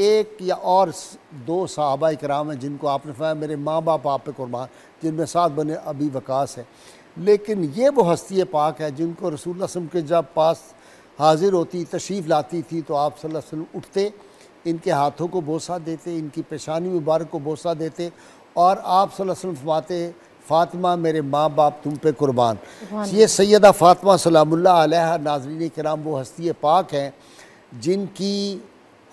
एक या और दो सहाबा इकराम हैं जिनको आपने फरमाया मेरे माँ बाप आप पे कुर्बान, जिनमें साथ बने अबी वकास है। लेकिन ये वो हस्ती पाक है जिनको रसूलुल्लाह सल्लल्लाहु अलैहि वसल्लम के जब पास हाजिर होती, तशरीफ़ लाती थी, तो आप सल्लल्लाहु अलैहि वसल्लम उठते, इनके हाथों को बोसा देते, इनकी पेशानी मुबारक को बोसा देते, और आप सल्लल्लाहु अलैहि वसल्लम फरमाते फ़ातिमा मेरे माँ बाप तुम पे कुर्बान। ये सैयदा फ़ातिमा सलामुल्लाह अलैहा नाज़रीन किराम वो हस्ती पाक हैं जिनकी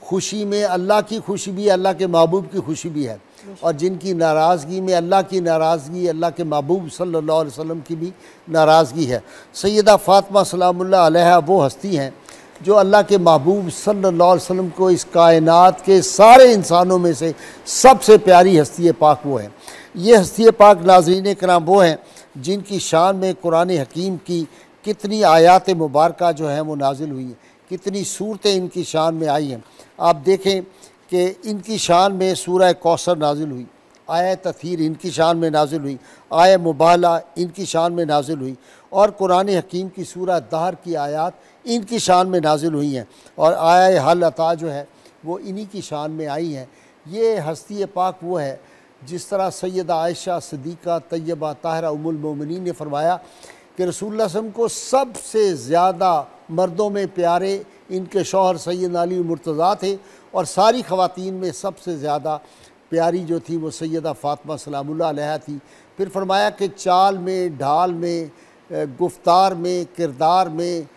खुशी में अल्लाह की खुशी भी है, अल्लाह के महबूब की खुशी भी है, और जिनकी नाराज़गी में अल्लाह की नाराज़गी, अल्लाह के महबूब सल्लल्लाहु अलैहि वसल्लम की भी नाराज़गी है। सैयदा फ़ातिमा सलामुल्लाह अलैहा वो हस्ती हैं जो अल्लाह के महबूब सल्लल्लाहु अलैहि वसल्लम को इस कायनात के सारे इंसानों में से सबसे प्यारी हस्ती पाक वो है। ये हस्ती पाक नाज़रीन कराम वो हैं जिनकी शान में कुरान हकीम की कितनी आयात मुबारका जो हैं वो नाजिल हुई हैं, कितनी सूरतें इनकी शान में आई हैं। आप देखें कि इनकी शान में सूरह कौसर नाजिल हुई, आया तथीर इनकी शान में नाजिल हुई, आया मुबाला इनकी शान में नाजिल हुई, और कुरान हकीम की सूरह दहर की आयात इनकी शान में नाजिल हुई हैं, और आया हल अता जो है वो इन्हीं की शान में आई हैं। ये हस्ती पाक वो है जिस तरह सैयदा आयशा सिद्दीक़ा तय्यबा ताहिरा उम्मुल मोमिनीन ने फरमाया कि रसूलुल्लाह सल्लल्लाहु अलैहि वसल्लम को सबसे ज़्यादा मर्दों में प्यारे इनके शौहर सैयदना अली मुर्तज़ा थे, और सारी ख़वातीन में सबसे ज़्यादा प्यारी जो थी वो सैयदा फ़ातिमा सलामुल्लाह अलैहा थी। फिर फरमाया कि चाल में, ढाल में, गुफ्तार में, किरदार में,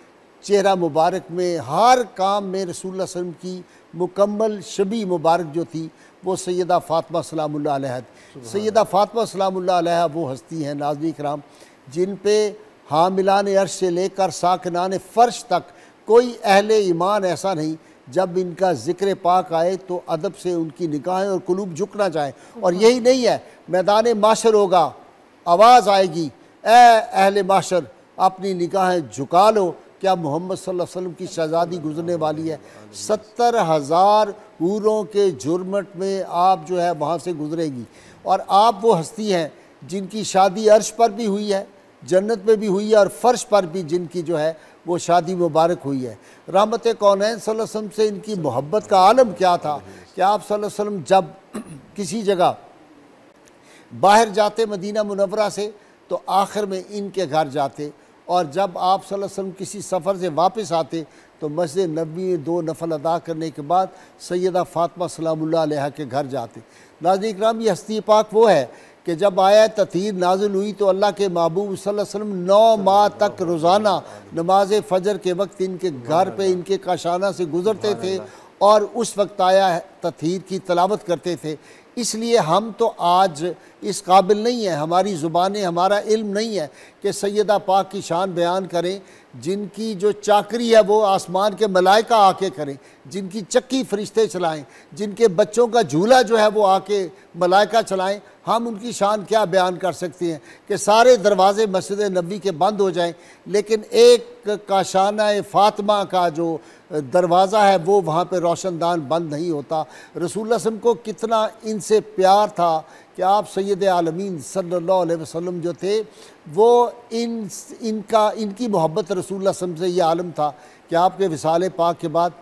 चेहरा मुबारक में, हर काम में रसूलुल्लाह सल्लल्लाहु अलैहि वसल्लम की मुकम्मल शबी मुबारक जो थी वो सैयदा फ़ातिमा सलामुल्लाह अलैहा थी। सैयदा फ़ातिमा सलामुल्लाह अलैहा वो हस्ती हैं नाज़रीन किराम जिन पे हामिलान अर्श से लेकर साकिनान फ़र्श तक कोई अहले ईमान ऐसा नहीं जब इनका ज़िक्र पाक आए तो अदब से उनकी निगाहें और कुलूब झुक ना जाए। और यही नहीं है, मैदान माशर होगा, आवाज़ आएगी, ए अहले माशर अपनी निगाहें झुका लो, क्या मोहम्मद सल्लल्लाहु अलैहि वसल्लम की शहज़ादी गुजरने वाली है। 70,000 हूरों के जुर्मट में आप जो है वहाँ से गुजरेगी, और आप वो हस्ती हैं जिनकी शादी अर्श पर भी हुई है, जन्नत में भी हुई है, और फ़र्श पर भी जिनकी जो है वो शादी मुबारक हुई है। रहमत कौनैन सल्लल्लाहु अलैहि वसल्लम से इनकी मोहब्बत का आलम क्या था कि आप सल्लल्लाहु अलैहि वसल्लम जब किसी जगह बाहर जाते मदीना मुनव्वरा से तो आखिर में इनके घर जाते, और जब आप सल्लल्लाहु अलैहि वसल्लम किसी सफ़र से वापस आते तो मस्जिद नबी में 2 नफल अदा करने के बाद सैयदा फ़ातिमा सलामुल्लाह अलैहा के घर जाते। नाज़रीन इकराम ये हस्ती पाक वो है कि जब आया तथीर नाजिल हुई तो अल्लाह के महबूब सल्लल्लाहु अलैहि वसल्लम 9 माह तक रोज़ाना नमाज फ़जर के वक्त इनके घर पे इनके काशाना से गुज़रते थे, और उस वक्त आया तथीर की तलावत करते थे। इसलिए हम तो आज इस काबिल नहीं है, हमारी ज़ुबानें, हमारा इल्म नहीं है कि सैयदा पाक की शान बयान करें, जिनकी जो चाकरी है वो आसमान के मलाइका आके करें, जिनकी चक्की फरिश्ते चलाएं, जिनके बच्चों का झूला जो है वो आके मलाइका चलाएं। हम उनकी शान क्या बयान कर सकते हैं कि सारे दरवाज़े मस्जिद नबी के बंद हो जाएं, लेकिन एक काशाना फ़ातिमा का जो दरवाज़ा है वो वहाँ पे रोशनदान बंद नहीं होता। रसूलुल्लाह सल्लल्लाहु अलैहि वसल्लम को कितना इनसे प्यार था कि आप सैयद आलमीन सल्लल्लाहु अलैहि वसल्लम जो थे वो इनकी मोहब्बत रसूलुल्लाह सल्लल्लाहु अलैहि वसल्लम से ये आलम था कि आपके विसाले पाक के बाद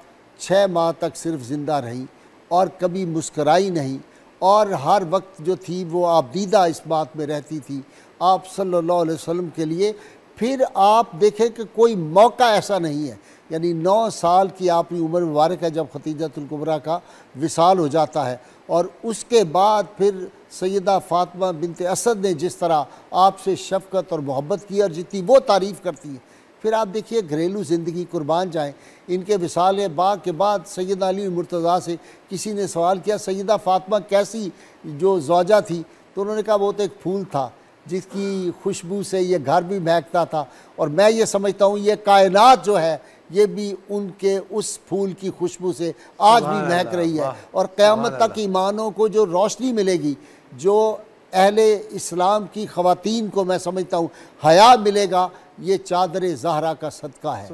6 माह तक सिर्फ ज़िंदा रहीं और कभी मुस्कराई नहीं, और हर वक्त जो थी वो आबदीदा इस बात में रहती थी आप सल्लल्लाहु अलैहि वसल्लम के लिए। फिर आप देखें कि कोई मौका ऐसा नहीं है, यानी 9 साल की आपकी उम्र मुबारक है जब खतीजतुल कुबरा का विसाल हो जाता है, और उसके बाद फिर सैयदा फ़ातिमा बिनते असद ने जिस तरह आपसे शफ़क़त और मोहब्बत की और जितनी वो तारीफ़ करती है। फिर आप देखिए घरेलू ज़िंदगी कुर्बान जाएँ, इनके विसाल बाग के बाद सैयदना अली मुर्तज़ा से किसी ने सवाल किया सैयदा फ़ातिमा कैसी जो ज़ौजा थी, तो उन्होंने कहा वो तो एक फूल था जिसकी खुशबू से ये घर भी महकता था, और मैं ये समझता हूँ ये कायनात जो है ये भी उनके उस फूल की खुशबू से आज भी महक रही है। और क़यामत तक ईमानों को जो रोशनी मिलेगी, जो अहले इस्लाम की ख़वातीन को मैं समझता हूँ हया मिलेगा, ये चादर ज़हरा का सदका है।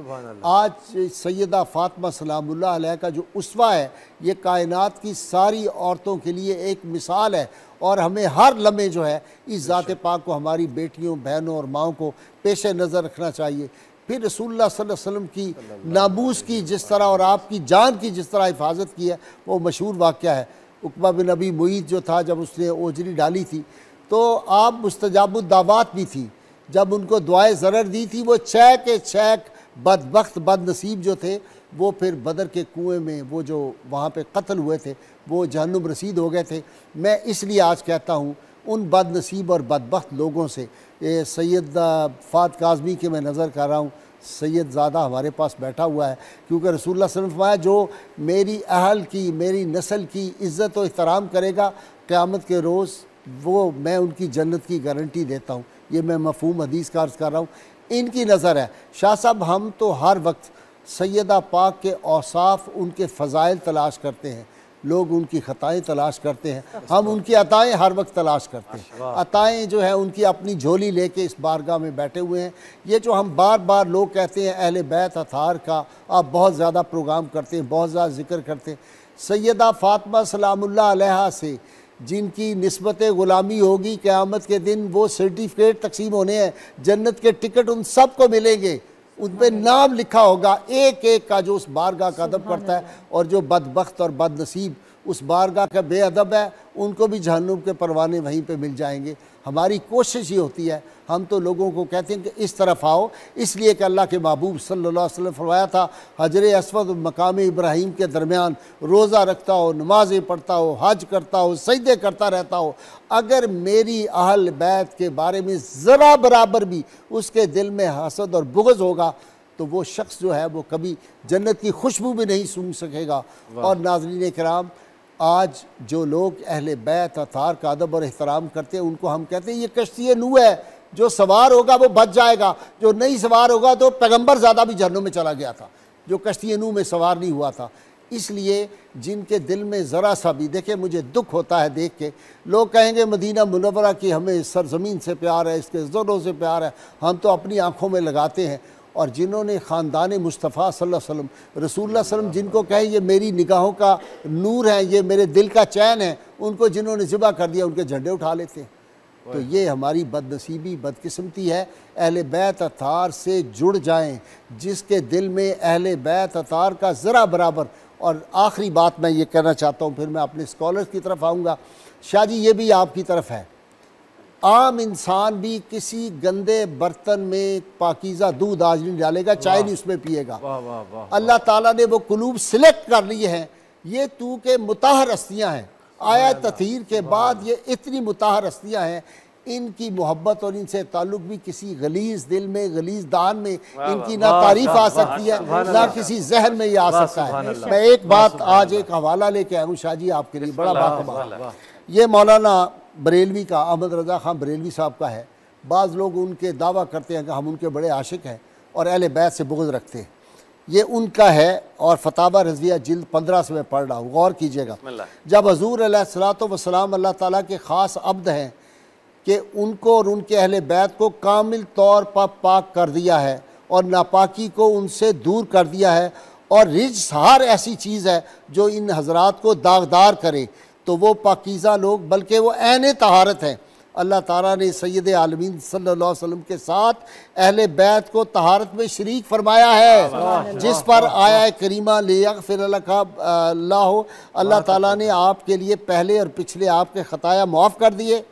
आज सैयदा फ़ातिमा सलामुल्लाह अलैहा का जो उसवा है ये कायनात की सारी औरतों के लिए एक मिसाल है, और हमें हर लम्हे जो है इस ज़ात पाक को हमारी बेटियों, बहनों और माओं को पेश नज़र रखना चाहिए फिर रसूलुल्लाह सल्लल्लाहु अलैहि वसल्लम की नामूस की जिस तरह और आपकी जान की जिस तरह हिफाजत की है, वो मशहूर वाक़या है। उक़बा बिन अबी मुईत जो था, जब उसने ओजरी डाली थी तो आप मुस्तजाबुद्दावात भी थी, जब उनको दुआए ज़रर दी थी, वो 6 के 6 बदबख्त बदनसीब जो थे वो फिर बदर के कुएं में वो जो वहाँ पे कत्ल हुए थे वो जहन्नुम रसीद हो गए थे। मैं इसलिए आज कहता हूँ उन बदनसीब और बदबख्त लोगों से, ये सैयद फ़ात काज़मी के मैं नज़र कर रहा हूँ, सैयद ज़ादा हमारे पास बैठा हुआ है, क्योंकि रसूलुल्लाह सल्लल्लाहु अलैहि वसल्लम फरमाया जो मेरी अहल की, मेरी नस्ल की इज़्ज़त और एहतराम करेगा क़यामत के रोज़, वो मैं उनकी जन्नत की गारंटी देता हूँ। ये मैं मफ़हूम हदीस का अर्ज़ कर रहा हूँ, इनकी नज़र है। शाह साहब, हम तो हर वक्त सैयदा पाक के औसाफ, उनके फ़ज़ाइल तलाश करते हैं, लोग उनकी ख़ताएँ तलाश करते हैं, हम उनकी अताएँ हर वक्त तलाश करते हैं। अताएँ जो है उनकी अपनी झोली लेके इस बारगाह में बैठे हुए हैं। ये जो हम बार बार लोग कहते हैं अहले बैत अतार का आप बहुत ज़्यादा प्रोग्राम करते हैं, बहुत ज़्यादा ज़िक्र करते हैं, सैयदा फ़ातिमा सलामुल्लाह अलैहा से जिनकी निस्बत ग़ुलामी होगी क़यामत के दिन, वो सर्टिफिकेट तकसीम होने हैं, जन्नत के टिकट उन सब को मिलेंगे, उन पर नाम लिखा होगा एक एक का जो उस बारगाह का अदब करता है। और जो बदबख्त और बदनसीब उस बारगाह का बेअदब है, उनको भी जहन्नुम के परवाने वहीं पे मिल जाएंगे। हमारी कोशिश ही होती है, हम तो लोगों को कहते हैं कि इस तरफ आओ, इसलिए कि अल्लाह के महबूब सल्लल्लाहु अलैहि वसल्लम फरमाया था, हजर अस्वद और मकाम इब्राहीम के दरमियान रोज़ा रखता हो, नमाज़ें पढ़ता हो, हज करता हो, सजदे करता रहता हो, अगर मेरी अहल बैत के बारे में ज़रा बराबर भी उसके दिल में हसद और बुग़्ज़ होगा तो वो शख्स जो है वो कभी जन्नत की खुशबू भी नहीं सूंघ सकेगा। और नाज़रीन किराम, आज जो लोग अहले बैत अतार का अदब और एहतराम करते हैं, उनको हम कहते हैं ये कश्ती नूह है, जो सवार होगा वो बच जाएगा, जो नहीं सवार होगा तो पैगंबर ज़्यादा भी जहन्नुम में चला गया था, जो कश्ती नूह में सवार नहीं हुआ था। इसलिए जिनके दिल में ज़रा सा भी, देखिए मुझे दुख होता है देख के, लोग कहेंगे मदीना मुनव्वरा की हमें सरज़मीन से प्यार है, इसके ज़रों से प्यार है, हम तो अपनी आँखों में लगाते हैं। और जिन्होंने ख़ानदान मुस्तफ़ा सल्लल्लाहु अलैहि वसल्लम, रसूलुल्लाह सल्लल्लाहु अलैहि वसल्लम जिनको कहे ये मेरी निगाहों का नूर है, ये मेरे दिल का चैन है, उनको जिन्होंने ज़िबा कर दिया उनके झंडे उठा लेते हैं। तो ये हमारी बदनसीबी बदकिस्मती है। अहले बैत अतार से जुड़ जाएं, जिसके दिल में अहले बैत अतार का ज़रा बराबर। और आखिरी बात मैं ये कहना चाहता हूँ, फिर मैं अपने स्कॉलर्स की तरफ आऊँगा। शाह जी, ये भी आपकी तरफ है, आम इंसान भी किसी गंदे बर्तन में पाकीज़ा दूध आज नहीं डालेगा, चाय नहीं उसमें पिएगा। अल्लाह ताला ने वो कुलूब सिलेक्ट कर लिए हैं, ये तू के मुताहर हस्तियाँ हैं, आया ततीर के बाद ये इतनी मुताहर हस्तियाँ हैं, इनकी मोहब्बत और इनसे ताल्लुक़ भी किसी गलीज़ दिल में, गलीज़ दान में इनकी ना तारीफ़ आ सकती है, ना किसी जहन में ये आ सकता है। मैं एक बात आज एक हवाला लेके आया हूँ शाह जी आपके लिए, बड़ा बाकमाल। ये मौलाना बरेलवी का, अहमद रज़ा ख़ान बरेलवी साहब का है। बाज़ लोग उनके दावा करते हैं कि हम उनके बड़े आशिक हैं और अहले बैत से बुग़्ज़ रखते हैं, ये उनका है। और फतावा रज़विया जिल्द 15 से मैं पढ़ रहा हूँ, गौर कीजिएगा। जब हज़ूर अलैहिस्सलातु वस्सलाम अल्लाह ताला के ख़ास अब्द हैं कि उनको और उनके अहले बैत को कामिल तौर पर पाक कर दिया है और नापाकी को उनसे दूर कर दिया है, और रिज्स हर ऐसी चीज़ है जो इन हज़रात को दागदार करे, तो वो पाकीज़ा लोग, बल्कि वो ऐन तहारत हैं। अल्लाह ताला ने सैयद आलमीन सल्लल्लाहु अलैहि वसल्लम के साथ अहले बैत को तहारत में शरीक फरमाया है, जिस पर आया करीमा लियग़फ़िर लका अल्लाह, अल्लाह ताला ने आपके लिए पहले और पिछले आपके ख़ताया माफ़ कर दिए।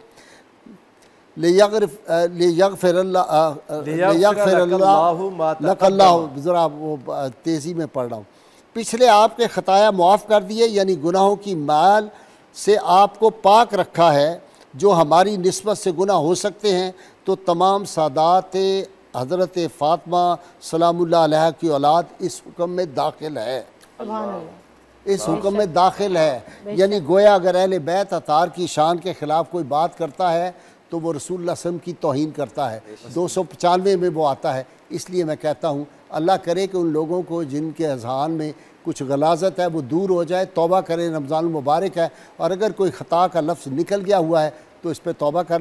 लियग़फ़िर लका, ज़रा वो तेज़ी में पढ़ रहा हूँ, पिछले आपके ख़ताया माफ़ कर दिए, यानी गुनाहों की माल से आपको पाक रखा है, जो हमारी निस्बत से गुनाह हो सकते हैं। तो तमाम सादात हज़रत फ़ातिमा सलामुल्लाह अलैहा की औलाद इस हुक्म में दाखिल है, इस हुक्म में दाखिल है। यानी गोया अगर अहले बैत अतार की शान के ख़िलाफ़ कोई बात करता है तो वो रसूलुल्लाह सल्लल्लाहु अलैहि वसल्लम की तौहीन करता है। 295 में वो आता है। इसलिए मैं कहता हूँ अल्लाह करे कि उन लोगों को जिनके अज़हान में कुछ गलाज़त है वो दूर हो जाए, तौबा करें, रमज़ान मुबारक है। और अगर कोई ख़ता का लफ्ज़ निकल गया हुआ है तो इस पर तौबा कर ले।